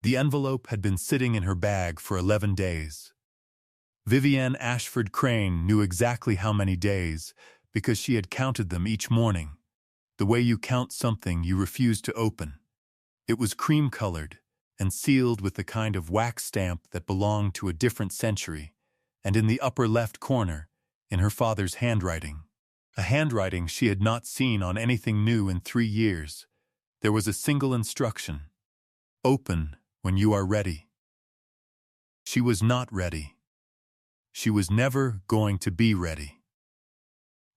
The envelope had been sitting in her bag for 11 days. Vivienne Ashford Crane knew exactly how many days, because she had counted them each morning. The way you count something you refuse to open. It was cream-colored and sealed with the kind of wax stamp that belonged to a different century, and in the upper left corner, in her father's handwriting. A handwriting she had not seen on anything new in 3 years. There was a single instruction: open when you are ready. She was not ready. She was never going to be ready.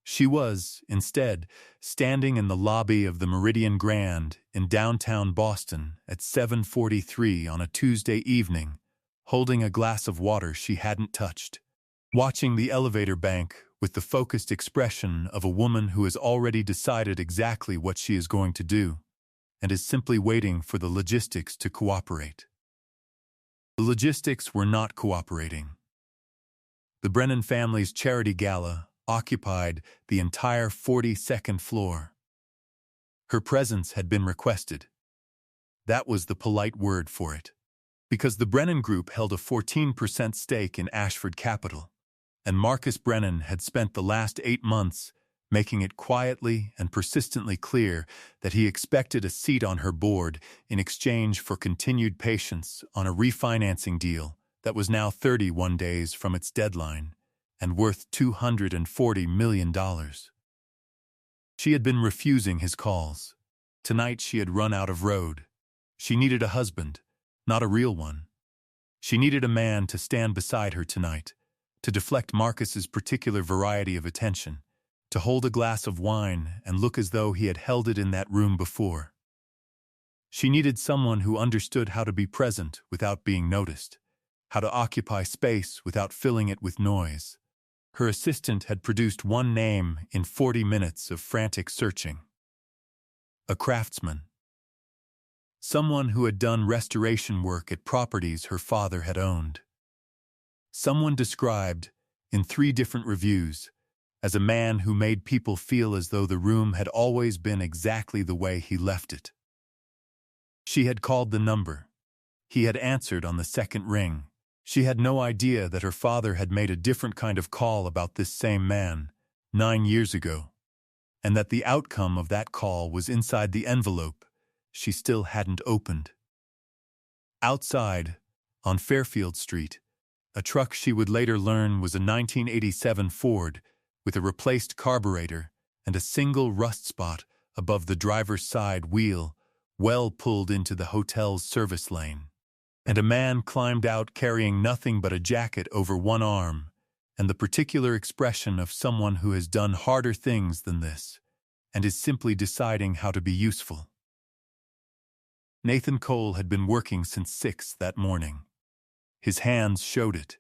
She was, instead, standing in the lobby of the Meridian Grand in downtown Boston at 7:43 on a Tuesday evening, holding a glass of water she hadn't touched, watching the elevator bank with the focused expression of a woman who has already decided exactly what she is going to do and is simply waiting for the logistics to cooperate. The logistics were not cooperating. The Brennan family's charity gala occupied the entire 42nd floor. Her presence had been requested. That was the polite word for it. Because the Brennan Group held a 14% stake in Ashford Capital, and Marcus Brennan had spent the last 8 months making it quietly and persistently clear that he expected a seat on her board in exchange for continued patience on a refinancing deal that was now 31 days from its deadline and worth $240 million. She had been refusing his calls. Tonight she had run out of road. She needed a husband, not a real one. She needed a man to stand beside her tonight, to deflect Marcus's particular variety of attention, to hold a glass of wine and look as though he had held it in that room before. She needed someone who understood how to be present without being noticed, how to occupy space without filling it with noise. Her assistant had produced one name in 40 minutes of frantic searching. A craftsman. Someone who had done restoration work at properties her father had owned. Someone described, in 3 different reviews, as a man who made people feel as though the room had always been exactly the way he left it. She had called the number. He had answered on the second ring. She had no idea that her father had made a different kind of call about this same man 9 years ago, and that the outcome of that call was inside the envelope she still hadn't opened. Outside, on Fairfield Street, a truck she would later learn was a 1987 Ford with a replaced carburetor and a single rust spot above the driver's side wheel, well pulled into the hotel's service lane. And a man climbed out carrying nothing but a jacket over one arm, and the particular expression of someone who has done harder things than this, and is simply deciding how to be useful. Nathan Cole had been working since 6 that morning. His hands showed it.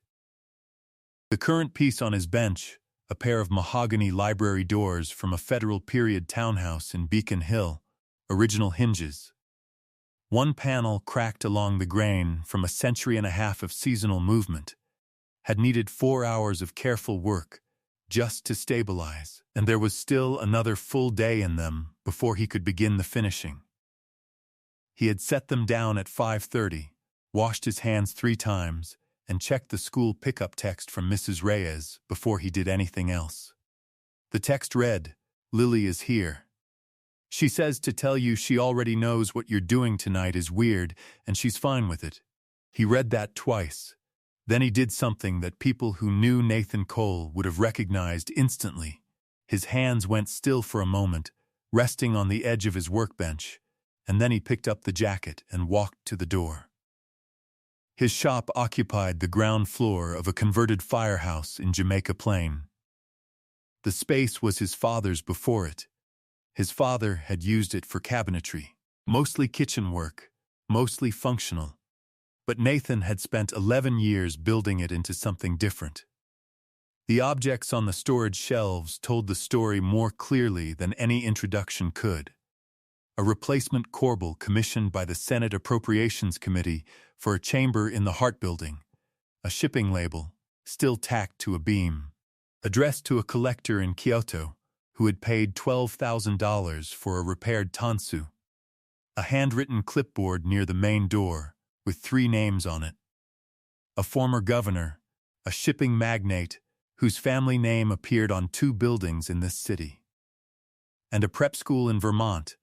The current piece on his bench, a pair of mahogany library doors from a Federal period townhouse in Beacon Hill, original hinges. One panel cracked along the grain from a century and a half of seasonal movement, had needed 4 hours of careful work just to stabilize, and there was still another full day in them before he could begin the finishing. He had set them down at 5:30, washed his hands 3 times, and checked the school pickup text from Mrs. Reyes before he did anything else. The text read, "Lily is here. She says to tell you she already knows what you're doing tonight is weird, and she's fine with it." He read that twice. Then he did something that people who knew Nathan Cole would have recognized instantly. His hands went still for a moment, resting on the edge of his workbench, and then he picked up the jacket and walked to the door. His shop occupied the ground floor of a converted firehouse in Jamaica Plain. The space was his father's before it. His father had used it for cabinetry, mostly kitchen work, mostly functional. But Nathan had spent 11 years building it into something different. The objects on the storage shelves told the story more clearly than any introduction could. A replacement corbel commissioned by the Senate Appropriations Committee for a chamber in the Hart Building, a shipping label, still tacked to a beam, addressed to a collector in Kyoto who had paid $12,000 for a repaired tansu, a handwritten clipboard near the main door, with 3 names on it. A former governor, a shipping magnate whose family name appeared on 2 buildings in this city, and a prep school in Vermont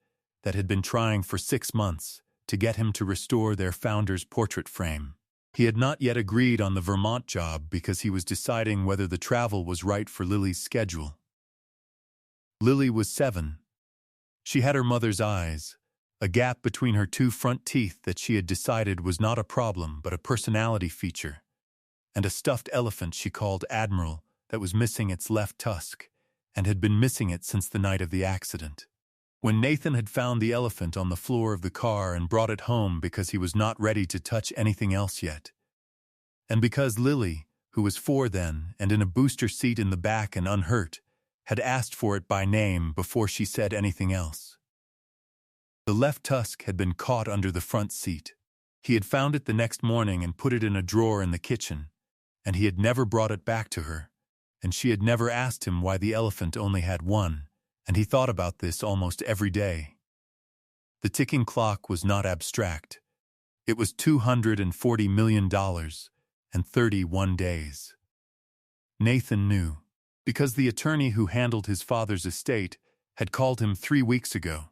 that had been trying for 6 months to get him to restore their founder's portrait frame. He had not yet agreed on the Vermont job because he was deciding whether the travel was right for Lily's schedule. Lily was 7. She had her mother's eyes, a gap between her 2 front teeth that she had decided was not a problem but a personality feature, and a stuffed elephant she called Admiral that was missing its left tusk and had been missing it since the night of the accident. When Nathan had found the elephant on the floor of the car and brought it home because he was not ready to touch anything else yet, and because Lily, who was 4 then and in a booster seat in the back and unhurt, had asked for it by name before she said anything else. The left tusk had been caught under the front seat. He had found it the next morning and put it in a drawer in the kitchen, and he had never brought it back to her, and she had never asked him why the elephant only had 1, and he thought about this almost every day. The ticking clock was not abstract. It was $240 million and 31 days. Nathan knew, because the attorney who handled his father's estate had called him 3 weeks ago,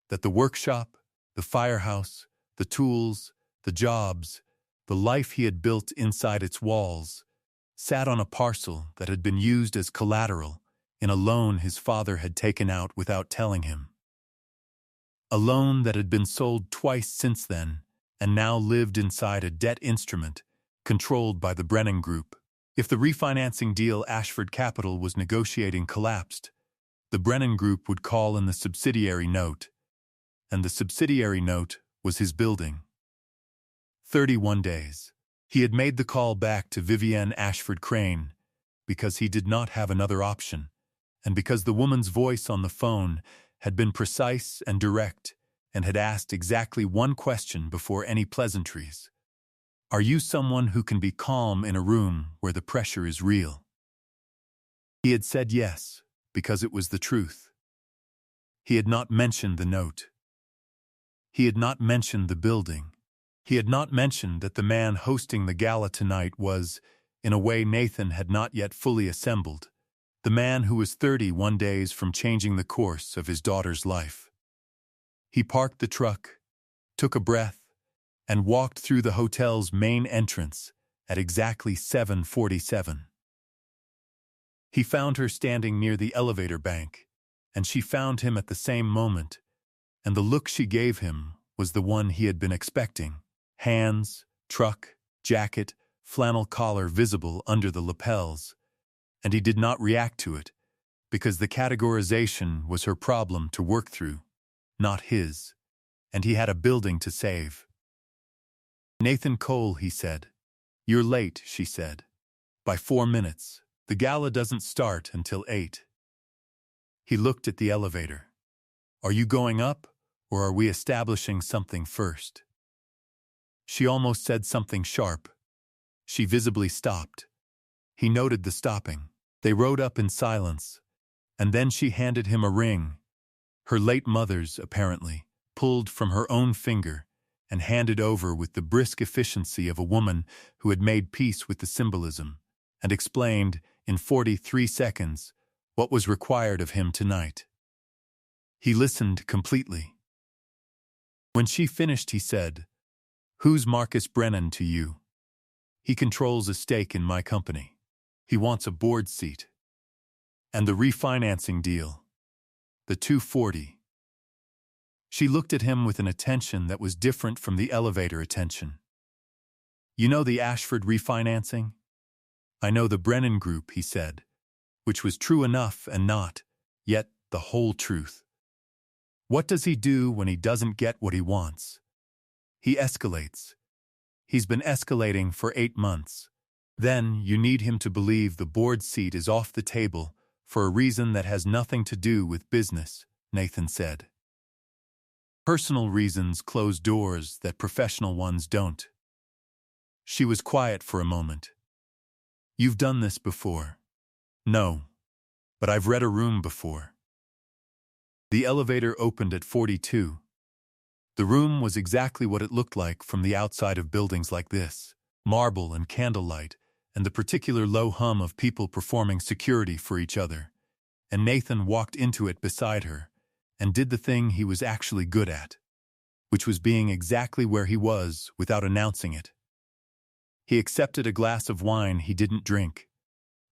that the workshop, the firehouse, the tools, the jobs, the life he had built inside its walls, sat on a parcel that had been used as collateral in a loan his father had taken out without telling him. A loan that had been sold twice since then and now lived inside a debt instrument controlled by the Brennan Group. If the refinancing deal Ashford Capital was negotiating collapsed, the Brennan Group would call in the subsidiary note, and the subsidiary note was his building. 31 days. He had made the call back to Vivienne Ashford Crane because he did not have another option, and because the woman's voice on the phone had been precise and direct and had asked exactly one question before any pleasantries. Are you someone who can be calm in a room where the pressure is real? He had said yes, because it was the truth. He had not mentioned the note. He had not mentioned the building. He had not mentioned that the man hosting the gala tonight was, in a way Nathan had not yet fully assembled, the man who was 31 days from changing the course of his daughter's life. He parked the truck, took a breath, and walked through the hotel's main entrance at exactly 7:47. He found her standing near the elevator bank, and she found him at the same moment, and the look she gave him was the one he had been expecting. Hands, truck, jacket, flannel collar visible under the lapels, and he did not react to it, because the categorization was her problem to work through, not his, and he had a building to save. Nathan Cole, he said. You're late, she said. By 4 minutes. The gala doesn't start until 8. He looked at the elevator. Are you going up, or are we establishing something first? She almost said something sharp. She visibly stopped. He noted the stopping. They rode up in silence, and then she handed him a ring, her late mother's, apparently, pulled from her own finger and handed over with the brisk efficiency of a woman who had made peace with the symbolism and explained, in 43 seconds, what was required of him tonight. He listened completely. When she finished, he said, Who's Marcus Brennan to you? He controls a stake in my company. He wants a board seat. And the refinancing deal. The 240. She looked at him with an attention that was different from the elevator attention. You know the Ashford refinancing? I know the Brennan Group, he said, which was true enough and not, yet the whole truth. What does he do when he doesn't get what he wants? He escalates. He's been escalating for 8 months. Then you need him to believe the board seat is off the table for a reason that has nothing to do with business, Nathan said. Personal reasons close doors that professional ones don't. She was quiet for a moment. You've done this before. No, but I've read a room before. The elevator opened at 42. The room was exactly what it looked like from the outside of buildings like this: marble and candlelight, and the particular low hum of people performing security for each other. And Nathan walked into it beside her, and did the thing he was actually good at, which was being exactly where he was without announcing it. He accepted a glass of wine he didn't drink.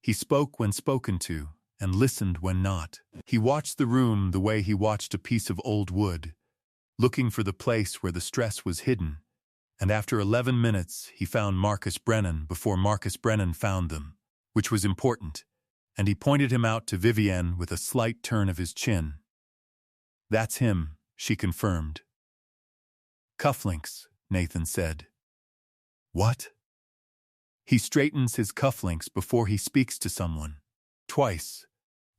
He spoke when spoken to, and listened when not. He watched the room the way he watched a piece of old wood, looking for the place where the stress was hidden, and after 11 minutes he found Marcus Brennan before Marcus Brennan found them, which was important, and he pointed him out to Vivienne with a slight turn of his chin. "That's him," she confirmed. "Cufflinks," Nathan said. "What?" "He straightens his cufflinks before he speaks to someone. Twice.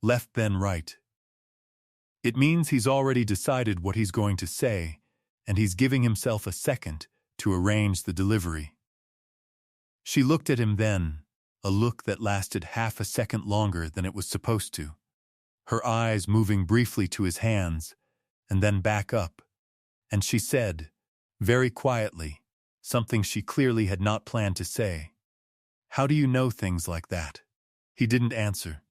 Left then right. It means he's already decided what he's going to say, and he's giving himself a second to arrange the delivery." She looked at him then, a look that lasted half a second longer than it was supposed to, her eyes moving briefly to his hands, and then back up, and she said, very quietly, something she clearly had not planned to say. "How do you know things like that?" He didn't answer.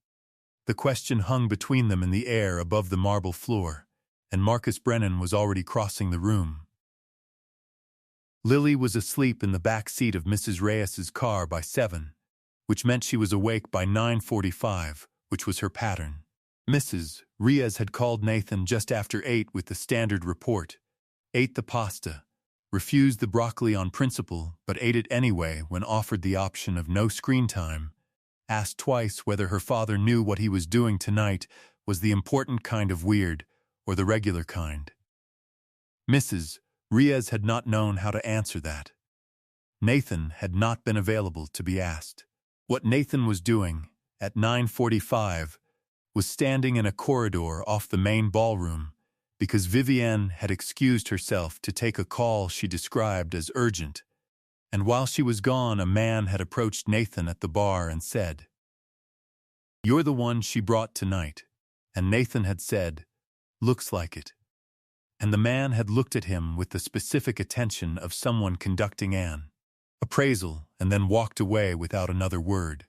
The question hung between them in the air above the marble floor, and Marcus Brennan was already crossing the room. Lily was asleep in the back seat of Mrs. Reyes's car by 7, which meant she was awake by 9:45, which was her pattern. Mrs. Reyes had called Nathan just after 8 with the standard report: ate the pasta, refused the broccoli on principle but ate it anyway when offered the option of no screen time, asked twice whether her father knew what he was doing tonight was the important kind of weird or the regular kind. Mrs. Reyes had not known how to answer that. Nathan had not been available to be asked. What Nathan was doing, at 9:45, was standing in a corridor off the main ballroom because Vivienne had excused herself to take a call she described as urgent, and while she was gone a man had approached Nathan at the bar and said, "You're the one she brought tonight," and Nathan had said, "Looks like it." And the man had looked at him with the specific attention of someone conducting an appraisal and then walked away without another word.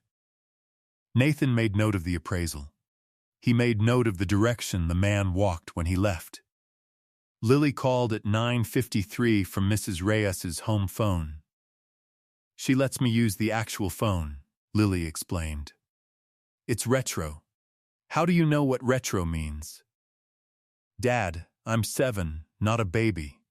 Nathan made note of the appraisal. He made note of the direction the man walked when he left. Lily called at 9:53 from Mrs. Reyes's home phone. "She lets me use the actual phone," Lily explained. "It's retro." "How do you know what retro means?" "Dad, I'm 7, not a baby."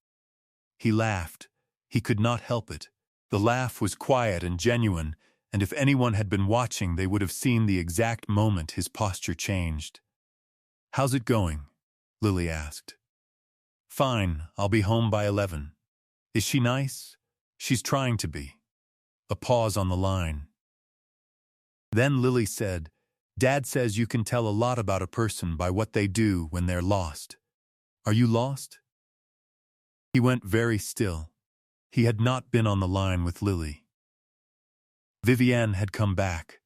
He laughed. He could not help it. The laugh was quiet and genuine, and if anyone had been watching they would have seen the exact moment his posture changed. "How's it going?" Lily asked. "Fine, I'll be home by 11. Is she nice?" "She's trying to be." A pause on the line. Then Lily said, "Dad says you can tell a lot about a person by what they do when they're lost. Are you lost?" He went very still. He had not been on the line with Lily. Vivienne had come back.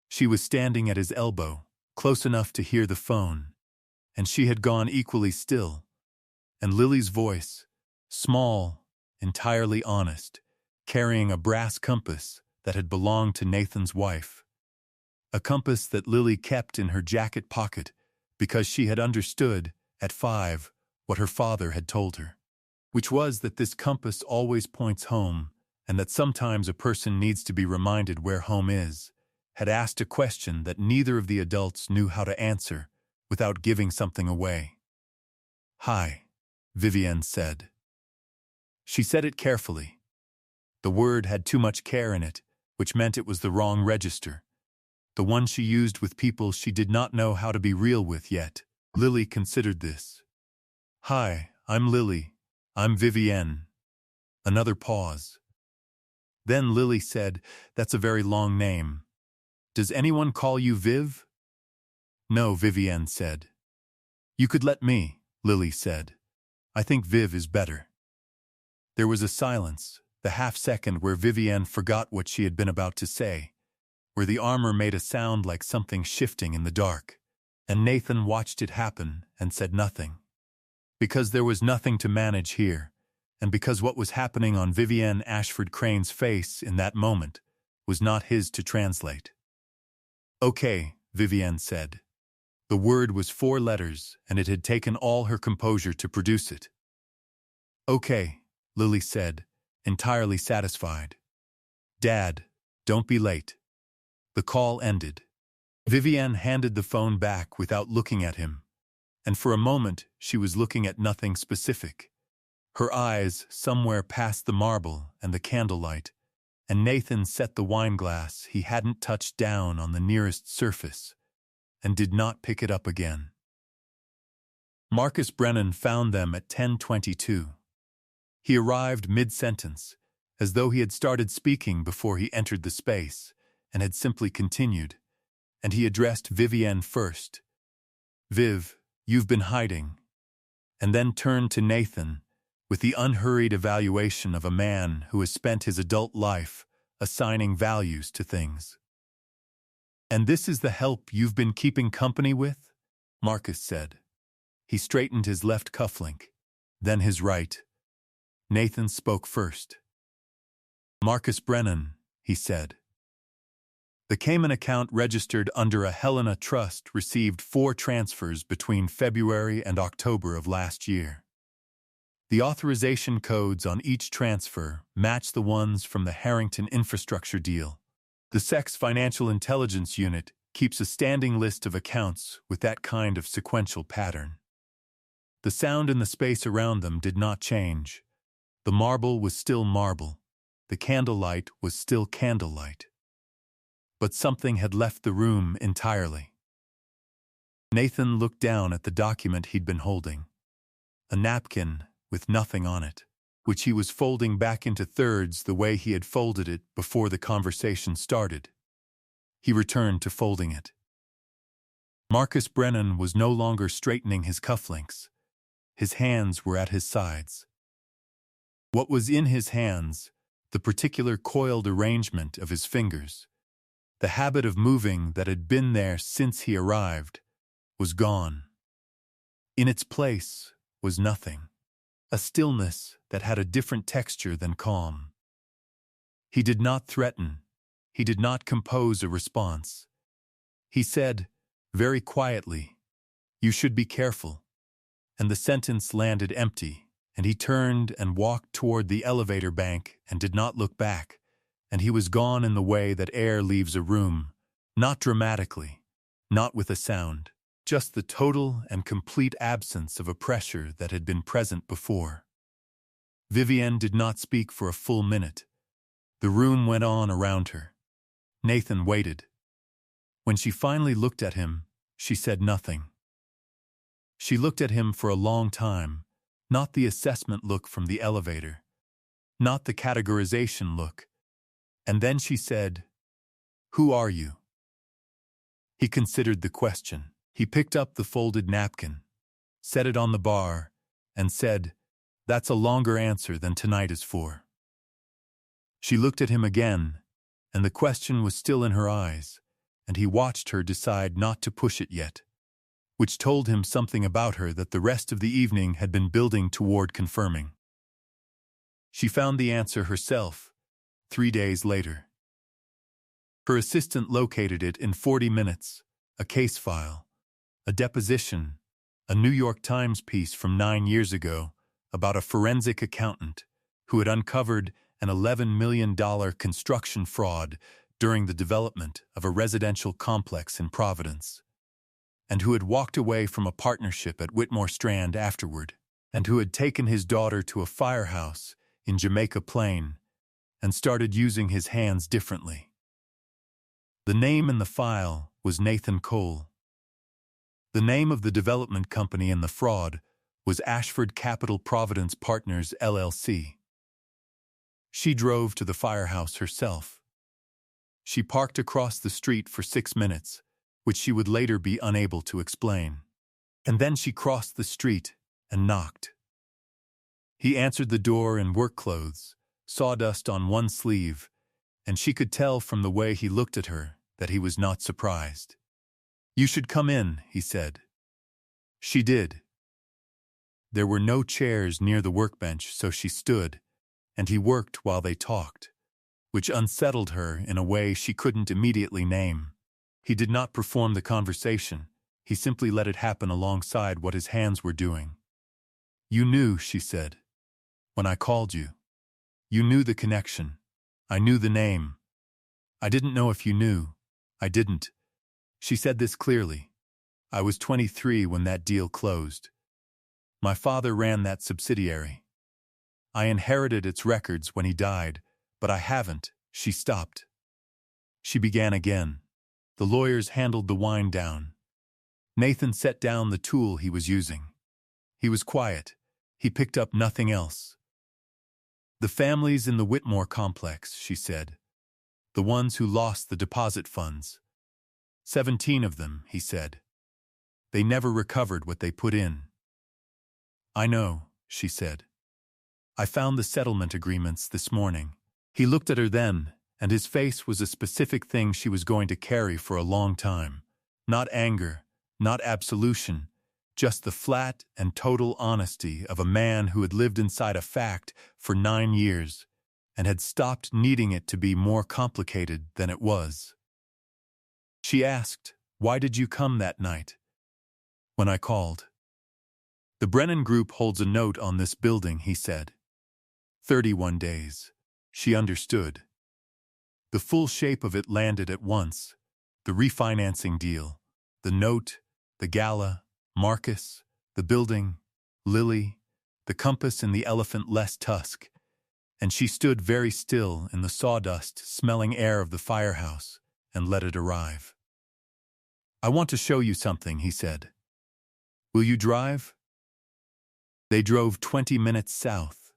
She was standing at his elbow, close enough to hear the phone, and she had gone equally still. And Lily's voice, small, entirely honest, carrying a brass compass that had belonged to Nathan's wife. A compass that Lily kept in her jacket pocket because she had understood, at 5, what her father had told her, which was that this compass always points home and that sometimes a person needs to be reminded where home is, had asked a question that neither of the adults knew how to answer without giving something away. "Hi," Vivienne said. She said it carefully. The word had too much care in it, which meant it was the wrong register, the one she used with people she did not know how to be real with yet. Lily considered this. "Hi, I'm Lily. I'm Vivienne." Another pause. Then Lily said, "That's a very long name. Does anyone call you Viv?" "No," Vivienne said. "You could let me," Lily said. "I think Viv is better." There was a silence, the half-second where Vivienne forgot what she had been about to say, where the armor made a sound like something shifting in the dark, and Nathan watched it happen and said nothing. Because there was nothing to manage here, and because what was happening on Vivienne Ashford Crane's face in that moment was not his to translate. "Okay," Vivienne said. The word was 4 letters, and it had taken all her composure to produce it. "Okay," Lily said, entirely satisfied. "Dad, don't be late." The call ended. Vivienne handed the phone back without looking at him, and for a moment she was looking at nothing specific. Her eyes somewhere past the marble and the candlelight, and Nathan set the wineglass he hadn't touched down on the nearest surface, and did not pick it up again. Marcus Brennan found them at 10:22. He arrived mid-sentence, as though he had started speaking before he entered the space, and had simply continued, and he addressed Vivienne first. "Viv, you've been hiding," and then turned to Nathan, with the unhurried evaluation of a man who has spent his adult life assigning values to things. "And this is the help you've been keeping company with?" Marcus said. He straightened his left cufflink, then his right. Nathan spoke first. "Marcus Brennan," he said. "The Cayman account registered under a Helena Trust received 4 transfers between February and October of last year. The authorization codes on each transfer match the ones from the Harrington infrastructure deal. The SEC's Financial Intelligence Unit keeps a standing list of accounts with that kind of sequential pattern." The sound in the space around them did not change. The marble was still marble. The candlelight was still candlelight. But something had left the room entirely. Nathan looked down at the document he'd been holding. A napkin with nothing on it, which he was folding back into thirds the way he had folded it before the conversation started. He returned to folding it. Marcus Brennan was no longer straightening his cufflinks. His hands were at his sides. What was in his hands, the particular coiled arrangement of his fingers, the habit of moving that had been there since he arrived, was gone. In its place was nothing. A stillness that had a different texture than calm. He did not threaten. He did not compose a response. He said, very quietly, "You should be careful." And the sentence landed empty, and he turned and walked toward the elevator bank and did not look back, and he was gone in the way that air leaves a room, not dramatically, not with a sound. Just the total and complete absence of a pressure that had been present before. Vivienne did not speak for a full minute. The room went on around her. Nathan waited. When she finally looked at him, she said nothing. She looked at him for a long time, not the assessment look from the elevator, not the categorization look, and then she said, "Who are you?" He considered the question. He picked up the folded napkin, set it on the bar, and said, "That's a longer answer than tonight is for." She looked at him again, and the question was still in her eyes, and he watched her decide not to push it yet, which told him something about her that the rest of the evening had been building toward confirming. She found the answer herself, 3 days later. Her assistant located it in 40 minutes, a case file. A deposition, a New York Times piece from 9 years ago about a forensic accountant who had uncovered an $11 million construction fraud during the development of a residential complex in Providence, and who had walked away from a partnership at Whitmore Strand afterward, and who had taken his daughter to a firehouse in Jamaica Plain and started using his hands differently. The name in the file was Nathan Cole. The name of the development company in the fraud was Ashford Capital Providence Partners, LLC. She drove to the firehouse herself. She parked across the street for 6 minutes, which she would later be unable to explain. And then she crossed the street and knocked. He answered the door in work clothes, sawdust on one sleeve, and she could tell from the way he looked at her that he was not surprised. "You should come in," he said. She did. There were no chairs near the workbench, so she stood, and he worked while they talked, which unsettled her in a way she couldn't immediately name. He did not perform the conversation, he simply let it happen alongside what his hands were doing. "You knew," she said, "when I called you. You knew the connection. I knew the name. I didn't know if you knew. I didn't." She said this clearly. "I was 23 when that deal closed. My father ran that subsidiary. I inherited its records when he died, but I haven't." She stopped. She began again. The lawyers handled the wind down. Nathan set down the tool he was using. He was quiet. He picked up nothing else. "The families in the Whitmore complex," she said. "The ones who lost the deposit funds. 17 of them," he said. "They never recovered what they put in." "I know," she said. "I found the settlement agreements this morning." He looked at her then, and his face was a specific thing she was going to carry for a long time. Not anger, not absolution, just the flat and total honesty of a man who had lived inside a fact for 9 years and had stopped needing it to be more complicated than it was. She asked, "Why did you come that night?" "When I called." "The Brennan Group holds a note on this building," he said. 31 days. She understood. The full shape of it landed at once. The refinancing deal, the note, the gala, Marcus, the building, Lily, the compass in the elephant-less tusk, and she stood very still in the sawdust-smelling air of the firehouse and let it arrive. "I want to show you something," he said. "Will you drive?" They drove 20 minutes south,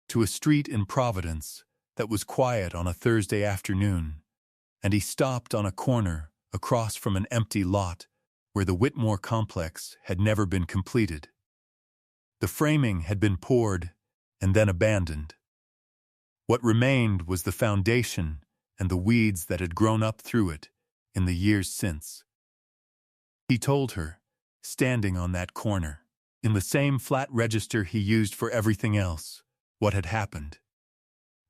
to a street in Providence that was quiet on a Thursday afternoon, and he stopped on a corner across from an empty lot where the Whitmore complex had never been completed. The framing had been poured and then abandoned. What remained was the foundation and the weeds that had grown up through it in the years since. He told her, standing on that corner, in the same flat register he used for everything else, what had happened.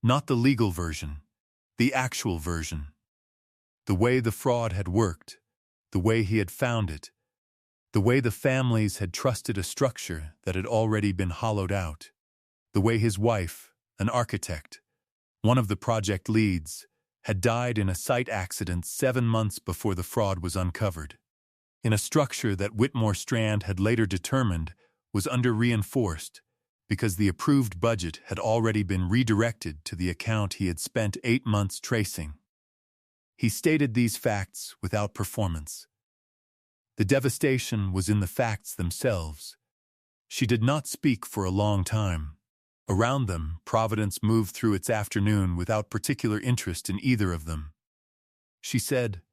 Not the legal version, the actual version. The way the fraud had worked, the way he had found it, the way the families had trusted a structure that had already been hollowed out, the way his wife, an architect, one of the project leads, had died in a site accident 7 months before the fraud was uncovered, in a structure that Whitmore Strand had later determined was under-reinforced because the approved budget had already been redirected to the account he had spent 8 months tracing. He stated these facts without performance. The devastation was in the facts themselves. She did not speak for a long time. Around them, Providence moved through its afternoon without particular interest in either of them. She said,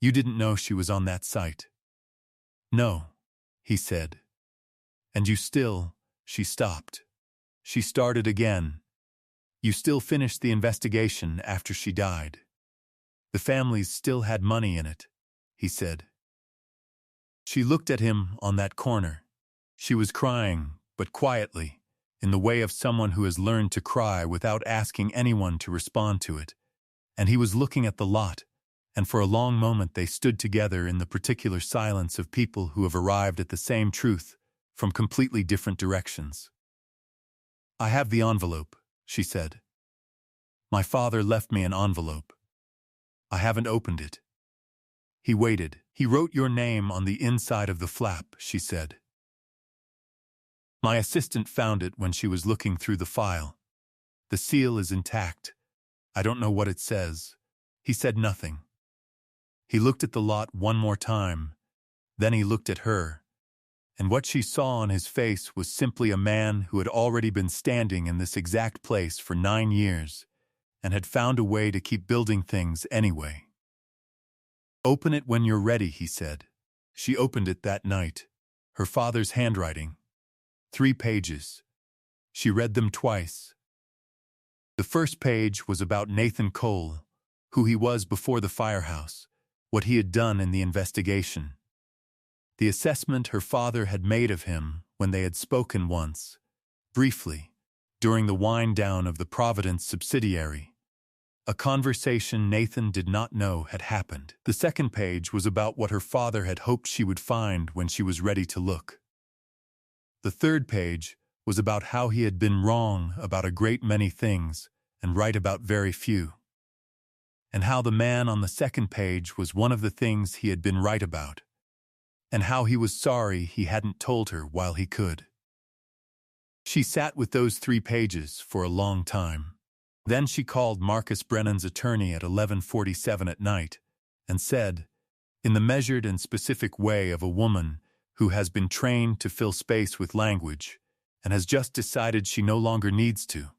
"You didn't know she was on that site." "No," he said. "And you still..." She stopped. She started again. "You still finished the investigation after she died. The families still had money in it," he said. She looked at him on that corner. She was crying, but quietly, in the way of someone who has learned to cry without asking anyone to respond to it. And he was looking at the lot, and for a long moment they stood together in the particular silence of people who have arrived at the same truth from completely different directions. "I have the envelope," she said. "My father left me an envelope. I haven't opened it." He waited. "He wrote your name on the inside of the flap," she said. "My assistant found it when she was looking through the file. The seal is intact. I don't know what it says." He said nothing. He looked at the lot one more time. Then he looked at her. And what she saw on his face was simply a man who had already been standing in this exact place for 9 years and had found a way to keep building things anyway. "Open it when you're ready," he said. She opened it that night. Her father's handwriting. 3 pages. She read them twice. The first page was about Nathan Cole, who he was before the firehouse, what he had done in the investigation. the assessment her father had made of him when they had spoken once, briefly, during the wind-down of the Providence subsidiary. A conversation Nathan did not know had happened. The second page was about what her father had hoped she would find when she was ready to look. The third page was about how he had been wrong about a great many things and right about very few, and how the man on the second page was one of the things he had been right about, and how he was sorry he hadn't told her while he could. She sat with those 3 pages for a long time. Then she called Marcus Brennan's attorney at 11:47 at night and said, in the measured and specific way of a woman who has been trained to fill space with language and has just decided she no longer needs to,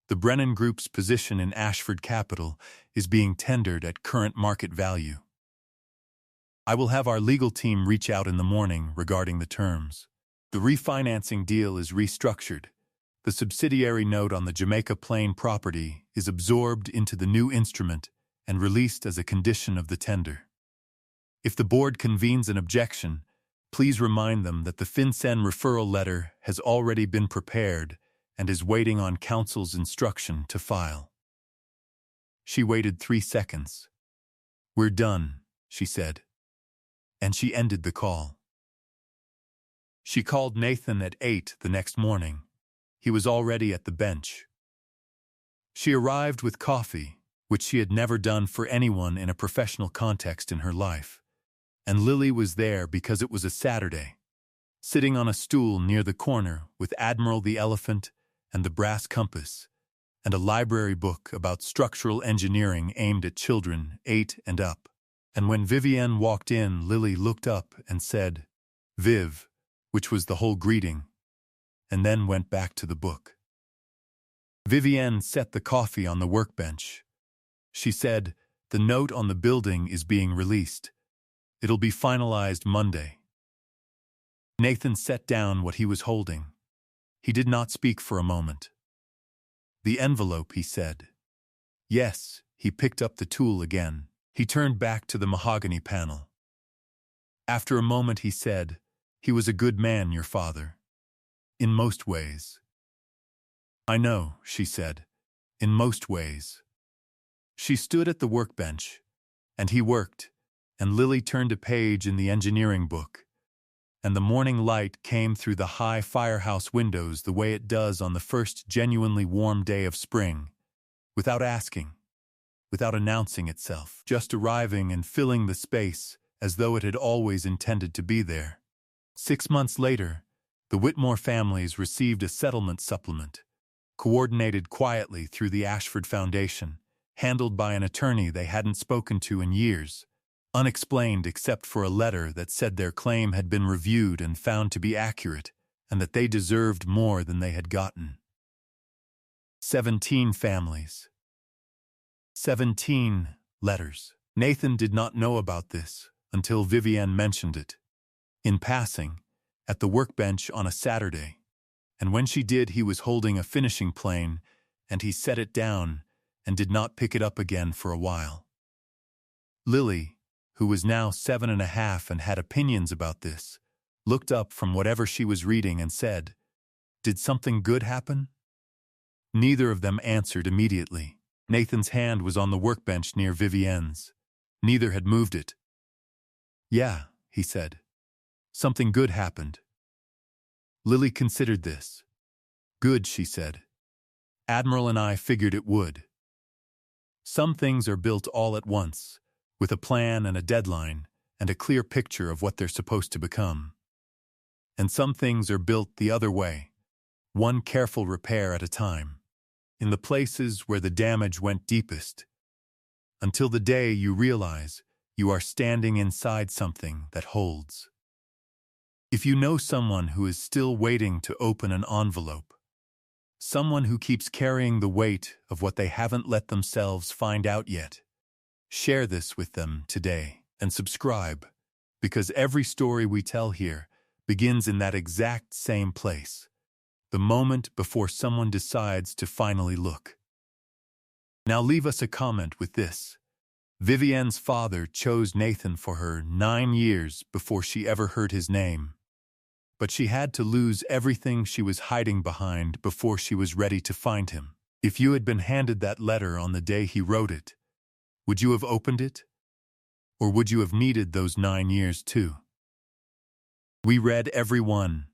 the Brennan Group's position in Ashford Capital is being tendered at current market value. I will have our legal team reach out in the morning regarding the terms. The refinancing deal is restructured. The subsidiary note on the Jamaica Plain property is absorbed into the new instrument and released as a condition of the tender. If the board convenes an objection, please remind them that the FinCEN referral letter has already been prepared and is waiting on counsel's instruction to file. She waited 3 seconds. "We're done," she said. And she ended the call. She called Nathan at 8 the next morning. He was already at the bench. She arrived with coffee, which she had never done for anyone in a professional context in her life. And Lily was there because it was a Saturday, sitting on a stool near the corner with Admiral the Elephant and the Brass Compass, and a library book about structural engineering aimed at children 8 and up. And when Vivienne walked in, Lily looked up and said, "Viv," which was the whole greeting, and then went back to the book. Vivienne set the coffee on the workbench. She said, "The note on the building is being released. It'll be finalized Monday." Nathan set down what he was holding. He did not speak for a moment. "The envelope," he said. "Yes." He picked up the tool again. He turned back to the mahogany panel. After a moment he said, "He was a good man, your father. In most ways." "I know," she said. "In most ways." She stood at the workbench, and he worked, and Lily turned a page in the engineering book, and the morning light came through the high firehouse windows the way it does on the first genuinely warm day of spring, without asking, without announcing itself, just arriving and filling the space as though it had always intended to be there. 6 months later, the Whitmore families received a settlement supplement, coordinated quietly through the Ashford Foundation, handled by an attorney they hadn't spoken to in years, unexplained except for a letter that said their claim had been reviewed and found to be accurate, and that they deserved more than they had gotten. 17 families. 17 letters. Nathan did not know about this until Vivienne mentioned it, in passing, at the workbench on a Saturday, and when she did he was holding a finishing plane, and he set it down and did not pick it up again for a while. Lily, who was now 7.5 and had opinions about this, looked up from whatever she was reading and said, "Did something good happen?" Neither of them answered immediately. Nathan's hand was on the workbench near Vivienne's. Neither had moved it. "Yeah," he said. "Something good happened." Lily considered this. "Good," she said. "Admiral and I figured it would. Some things are built all at once, with a plan and a deadline, and a clear picture of what they're supposed to become. And some things are built the other way, one careful repair at a time, in the places where the damage went deepest, until the day you realize you are standing inside something that holds. If you know someone who is still waiting to open an envelope, someone who keeps carrying the weight of what they haven't let themselves find out yet, share this with them today and subscribe, because every story we tell here begins in that exact same place, the moment before someone decides to finally look. Now leave us a comment with this. Vivienne's father chose Nathan for her 9 years before she ever heard his name. But she had to lose everything she was hiding behind before she was ready to find him. If you had been handed that letter on the day he wrote it, would you have opened it? Or would you have needed those 9 years too? We read every one.